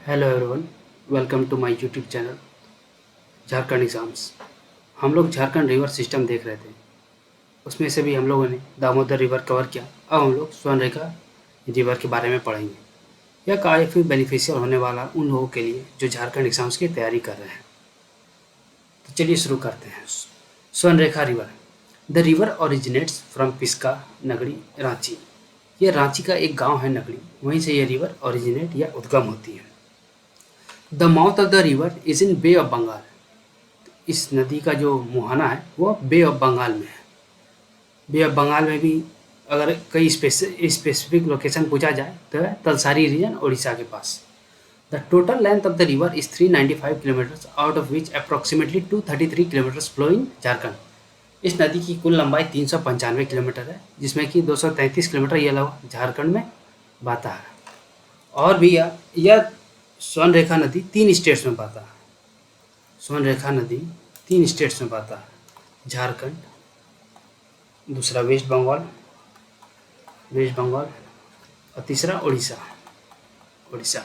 Hello everyone, welcome to my YouTube channel Jharkhand exams. हम लोग Jharkhand river system देख रहे थे। उसमें से भी हम लोगों ने दामोदर रिवर कवर किया। अब हम लोग स्वर्णरेखा रिवर के बारे में पढ़ेंगे। यह काफ़ी बेनिफिशियल होने वाला उन लोगों के लिए जो झारखंड एग्ज़ाम्स की तैयारी कर रहे हैं। तो चलिए शुरू करते हैं। Swarnarekha river. The river originates from Piska Nagri, Ranchi. ये रांची का एक गांव है नगरी, वहीं से ये रिवर ओरिजिनेट या उद्गम होती है। The mouth of the river is in Bay of Bengal. इस नदी का जो मुहाना है वो बे ऑफ बंगाल में है। बे ऑफ बंगाल में भी अगर कई स्पेसिफिक लोकेशन पूछा जाए तो है तलसारी रीजन, उड़ीसा के पास। The total length of the river is 395 kilometres, out of which approximately 233 kilometres flow in Jharkhand. इस नदी की कुल लंबाई 395 किलोमीटर है, जिसमें कि 233 किलोमीटर ये झारखंड में बहता है। और भी यह स्वर्णरेखा नदी 3 स्टेट्स में बहता है। स्वर्णरेखा नदी 3 स्टेट्स में बहता है, झारखंड, दूसरा वेस्ट बंगाल और तीसरा उड़ीसा। उड़ीसा।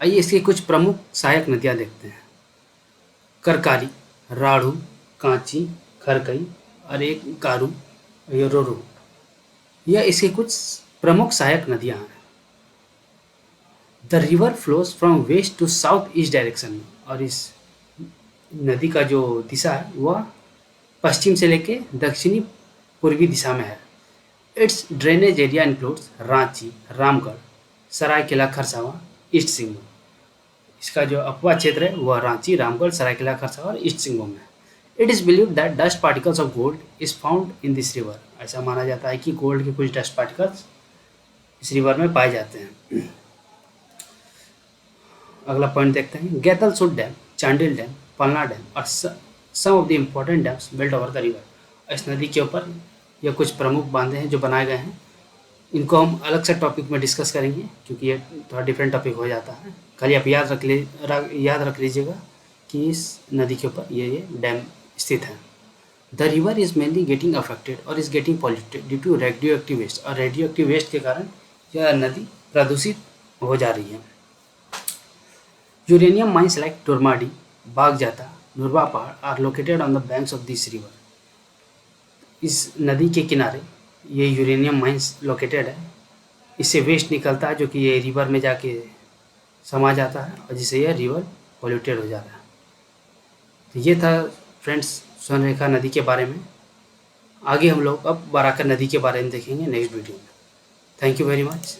आइए इसकी कुछ प्रमुख सहायक नदियाँ देखते हैं। करकारी, राढ़ू, कांची, खरकई और एक गारू, ये रोरू। यह इसकी कुछ प्रमुख सहायक नदियाँ हैं। The river flows from west to south east direction में, और इस नदी का जो दिशा है वह पश्चिम से लेके दक्षिणी पूर्वी दिशा में है। Its drainage area includes Ranchi, Ramgarh, Saraikela Kharsawan, East Singhbhum. इसका जो अपवा क्षेत्र है वह रांची, रामगढ़, सरायकेला खरसावां और ईस्ट सिंहभूम है। It is believe that dust particles of gold is found in this river. ऐसा माना जाता है कि गोल्ड के कुछ डस्ट पार्टिकल्स इस रिवर में पाए जाते हैं। अगला पॉइंट देखते हैं। Getalsud dam, Chandil dam, Palna dam और some of the important dams built over the river. इस नदी के ऊपर यह कुछ प्रमुख बांधे हैं जो बनाए गए हैं। इनको हम अलग से टॉपिक में डिस्कस करेंगे क्योंकि ये थोड़ा डिफरेंट टॉपिक हो जाता है। खाली आप याद रख लीजिएगा कि इस नदी के ऊपर ये डैम स्थित है। The river is mainly getting affected और is getting polluted due to radioactive waste, और रेडियो एक्टिव वेस्ट के कारण यह नदी प्रदूषित हो जा रही है। Uranium mines like Turamdih, Bagjata, Narwa Pahar are located on the banks of this river. इस नदी के किनारे ये यूरेनियम माइंस लोकेटेड है। इससे वेस्ट निकलता है जो कि ये रिवर में जाके समा जाता है और जिससे यह रिवर पॉल्यूटेड हो जाता है। तो ये था फ्रेंड्स स्वर्णरेखा नदी के बारे में। आगे हम लोग अब बराकर नदी के बारे में देखेंगे नेक्स्ट वीडियो में। Thank you very much.